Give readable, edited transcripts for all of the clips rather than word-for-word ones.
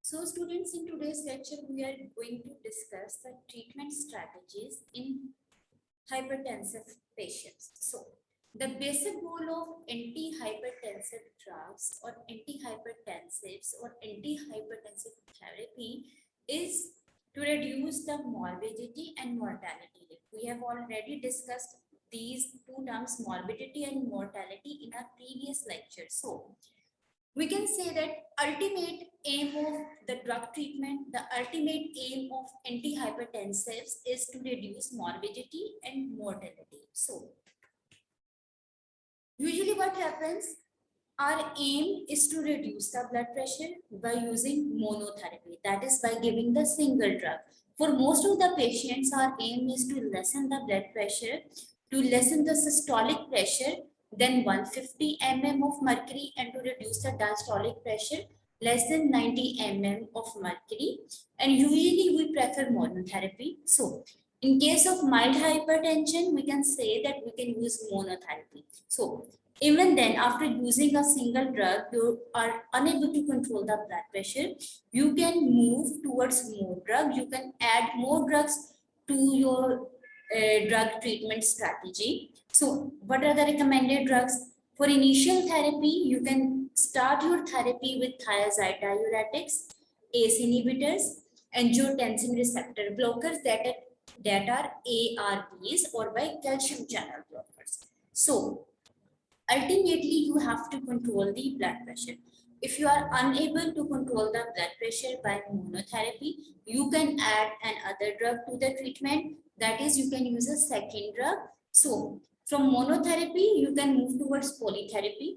So students, in today's lecture, we are going to discuss the treatment strategies in hypertensive patients. So the basic goal of antihypertensive drugs or antihypertensives or antihypertensive therapy is to reduce the morbidity and mortality rate. We have already discussed these two terms, morbidity and mortality, in our previous lecture. So we can say that ultimate aim of the drug treatment, the ultimate aim of antihypertensives is to reduce morbidity and mortality. So usually what happens, our aim is to reduce the blood pressure by using monotherapy, that is by giving the single drug. For most of the patients, our aim is to lessen the blood pressure, to lessen the systolic pressure than 150 mm of mercury, and to reduce the diastolic pressure less than 90 mm of mercury. And usually we prefer monotherapy. So in case of mild hypertension, we can say that we can use monotherapy. So even then, after using a single drug, you are unable to control the blood pressure, you can move towards more drug. You can add more drugs to your drug treatment strategy. So what are the recommended drugs? For initial therapy, you can start your therapy with thiazide diuretics, ACE inhibitors, angiotensin receptor blockers, that are ARBs, or by calcium channel blockers. So ultimately, you have to control the blood pressure. If you are unable to control the blood pressure by monotherapy, you can add another drug to the treatment. That is, you can use a second drug. So from monotherapy, you can move towards polytherapy.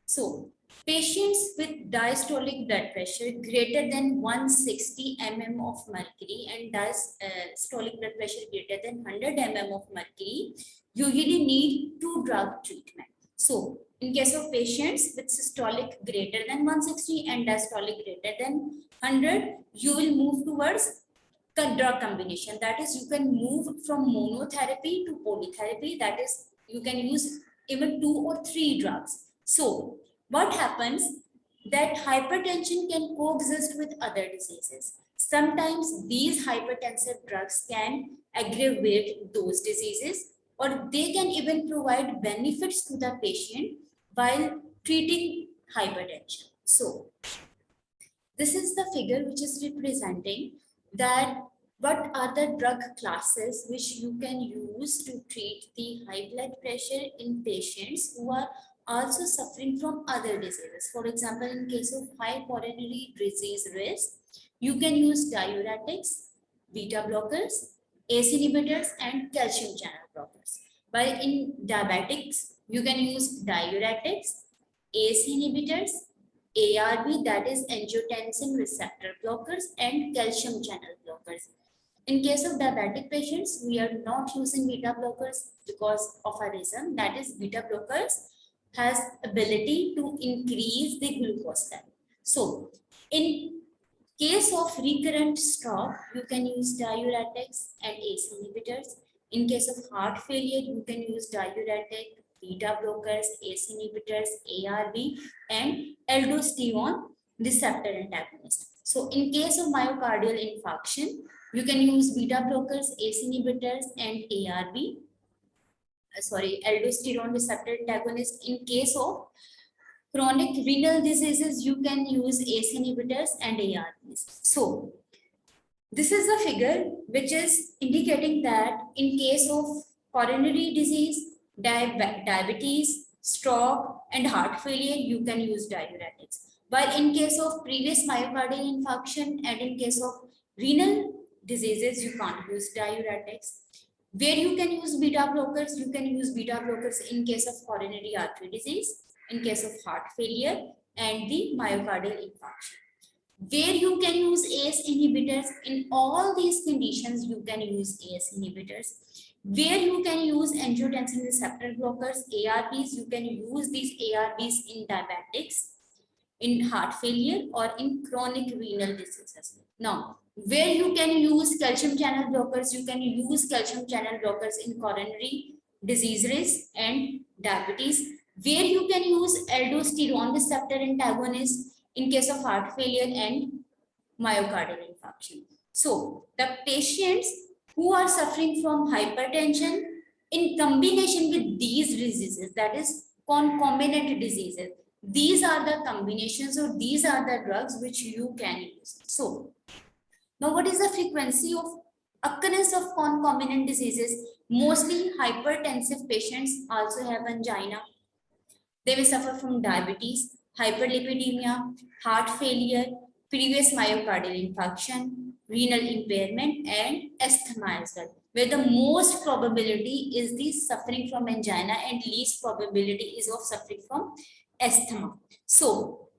So patients with diastolic blood pressure greater than 160 mm of mercury and diastolic blood pressure greater than 100 mm of mercury usually need two drug treatment. So in case of patients with systolic greater than 160 and diastolic greater than 100, you will move towards the drug combination. That is, you can move from monotherapy to polytherapy. That is, you can use even 2 or 3 drugs. So what happens, that hypertension can coexist with other diseases. Sometimes these hypertensive drugs can aggravate those diseases, or they can even provide benefits to the patient while treating hypertension. So this is the figure which is representing that what are the drug classes which you can use to treat the high blood pressure in patients who are also suffering from other diseases. For example, in case of high coronary disease risk, you can use diuretics, beta blockers, ACE inhibitors, and calcium channel blockers. While in diabetics, you can use diuretics, ACE inhibitors, ARB, that is angiotensin receptor blockers, and calcium channel blockers. In case of diabetic patients, we are not using beta blockers because of a reason, that is beta blockers has ability to increase the glucose level. So in case of recurrent stroke, you can use diuretics and ACE inhibitors. In case of heart failure, you can use diuretic, beta blockers, ACE inhibitors, ARB, and aldosterone receptor antagonist. So in case of myocardial infarction, you can use beta blockers, ACE inhibitors, and aldosterone receptor antagonist. In case of chronic renal diseases, you can use ACE inhibitors and ARBs. So this is a figure which is indicating that in case of coronary disease, diabetes, stroke, and heart failure, you can use diuretics. While in case of previous myocardial infarction and in case of renal diseases, you can't use diuretics. Where you can use beta blockers, you can use beta blockers in case of coronary artery disease, in case of heart failure, and the myocardial infarction. Where you can use ACE inhibitors, in all these conditions, you can use ACE inhibitors. Where you can use angiotensin receptor blockers, ARBs, you can use these ARBs in diabetics, in heart failure, or in chronic renal diseases. Now, where you can use calcium channel blockers, you can use calcium channel blockers in coronary disease risk and diabetes. Where you can use aldosterone receptor antagonist in case of heart failure and myocardial infarction. So the patients who are suffering from hypertension in combination with these diseases, that is concomitant diseases, these are the combinations or these are the drugs which you can use. So now what is the frequency of occurrence of concomitant diseases? Mostly hypertensive patients also have angina. They may suffer from diabetes, hyperlipidemia, heart failure, previous myocardial infarction, renal impairment, and asthma as well, where the most probability is the suffering from angina and least probability is of suffering from asthma. So,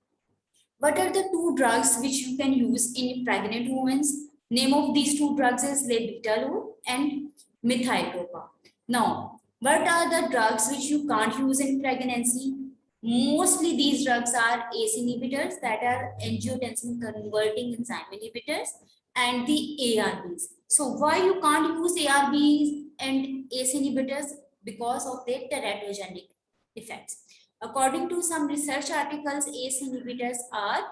what are the two drugs which you can use in pregnant women? Name of these two drugs is labetalol and methyldopa. Now, what are the drugs which you can't use in pregnancy? Mostly these drugs are ACE inhibitors, that are angiotensin converting enzyme inhibitors, and the ARBs. So why you can't use ARBs and ACE inhibitors? Because of their teratogenic effects. According to some research articles, ACE inhibitors are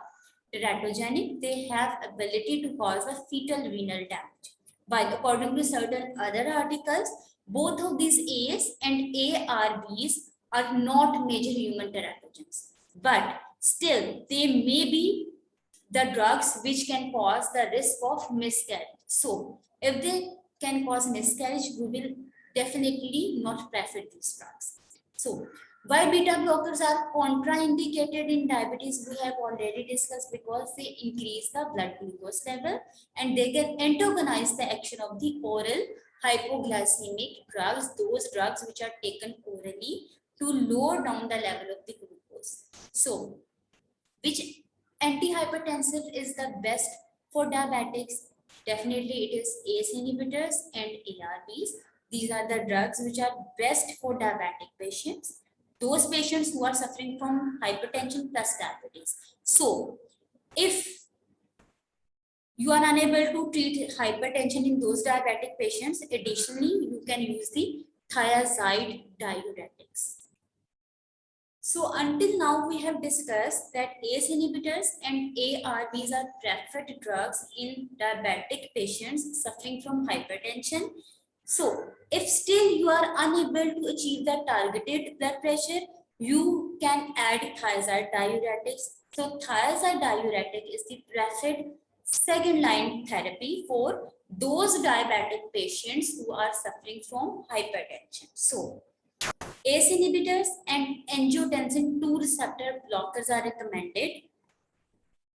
teratogenic. They have ability to cause a fetal renal damage. But according to certain other articles, both of these ACE and ARBs are not major human teratogens. But still, they may be the drugs which can cause the risk of miscarriage. So, if they can cause miscarriage, we will definitely not prefer these drugs. So, why beta blockers are contraindicated in diabetes, we have already discussed, because they increase the blood glucose level and they can antagonize the action of the oral hypoglycemic drugs, those drugs which are taken orally to lower down the level of the glucose. So, which antihypertensive is the best for diabetics? Definitely it is ACE inhibitors and ARBs. These are the drugs which are best for diabetic patients, those patients who are suffering from hypertension plus diabetes. So if you are unable to treat hypertension in those diabetic patients, additionally you can use the thiazide diuretics. So until now we have discussed that ACE inhibitors and ARBs are preferred drugs in diabetic patients suffering from hypertension. So if still you are unable to achieve the targeted blood pressure, you can add thiazide diuretics. So thiazide diuretic is the preferred second line therapy for those diabetic patients who are suffering from hypertension. So ACE inhibitors and angiotensin 2 receptor blockers are recommended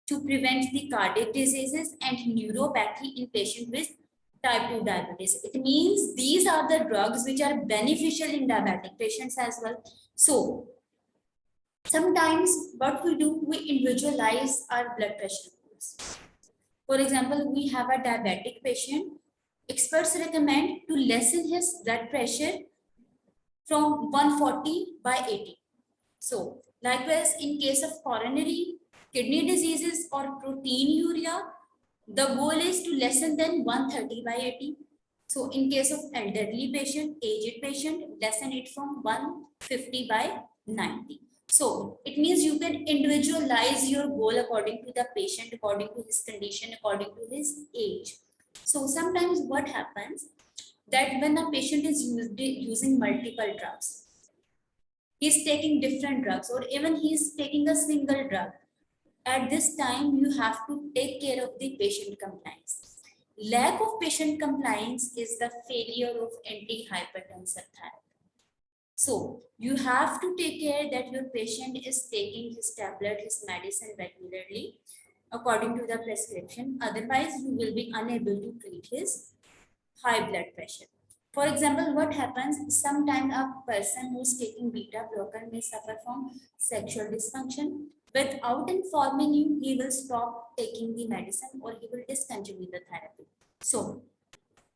to prevent the cardiac diseases and neuropathy in patients with type 2 diabetes. It means these are the drugs which are beneficial in diabetic patients as well. So sometimes what we do, we individualize our blood pressure goals. For example, we have a diabetic patient. Experts recommend to lessen his blood pressure from 140 by 80. So likewise, in case of coronary, kidney diseases or proteinuria, the goal is to lessen than 130 by 80. So in case of elderly patient, aged patient, lessen it from 150 by 90. So it means you can individualize your goal according to the patient, according to his condition, according to his age. So sometimes what happens that when a patient is using multiple drugs, he's taking different drugs, or even he's taking a single drug, at this time you have to take care of the patient compliance. Lack of patient compliance is the failure of antihypertensive therapy. So you have to take care that your patient is taking his tablet, his medicine regularly according to the prescription. Otherwise, you will be unable to treat his high blood pressure. For example, what happens, sometimes a person who is taking beta blocker may suffer from sexual dysfunction. Without informing you, he will stop taking the medicine or he will discontinue the therapy. So,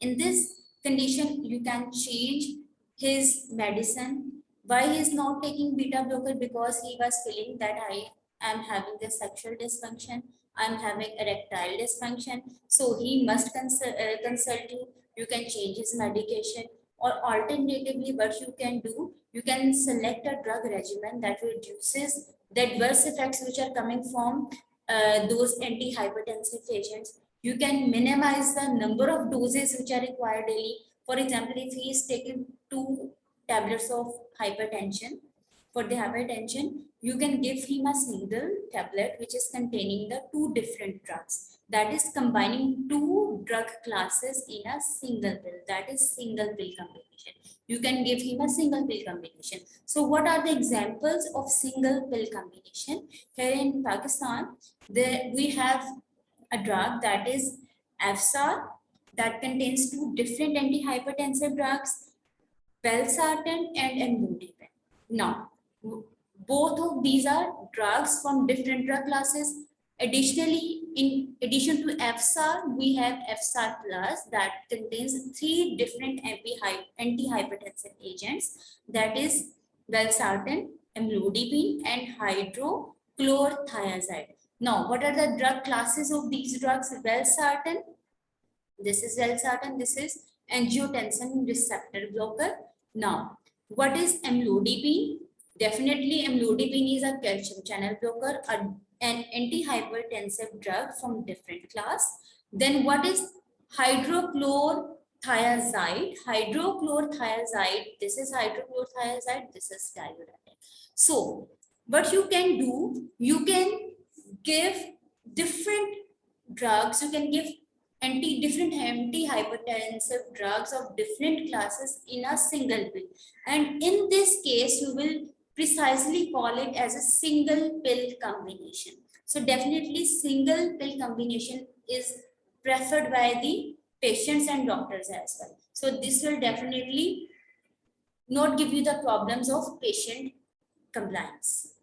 in this condition, you can change his medicine. Why he is not taking beta blocker? Because he was feeling that I am having the sexual dysfunction, I am having erectile dysfunction. So, he must consult you. You can change his medication, or alternatively what you can do, you can select a drug regimen that reduces the adverse effects which are coming from those antihypertensive agents. You can minimize the number of doses which are required daily. For example, if he is taking 2 tablets of hypertension, for the hypertension, you can give him a single tablet which is containing the 2 different drugs. That is combining 2 drug classes in a single pill. That is single pill combination. You can give him a single pill combination. So what are the examples of single pill combination? Here in Pakistan, we have a drug that is Afsar that contains 2 different antihypertensive drugs, Valsartan and Amlodipine. Now, both of these are drugs from different drug classes. Additionally, in addition to Afsar, we have Afsar Plus that contains 3 different antihypertensive agents. That is Valsartan, Amlodipine, and hydrochlorothiazide. Now, what are the drug classes of these drugs? Valsartan, this is Valsartan, this is angiotensin receptor blocker. Now, what is amlodipine? Definitely, amlodipine is a calcium channel blocker, an antihypertensive drug from different class. Then what is hydrochlorothiazide? Hydrochlorothiazide, this is hydrochlorothiazide, this is diuretic. So, what you can do, you can give different drugs, you can give different antihypertensive drugs of different classes in a single pill, and in this case you will precisely call it as a single pill combination. So definitely single pill combination is preferred by the patients and doctors as well. So this will definitely not give you the problems of patient compliance.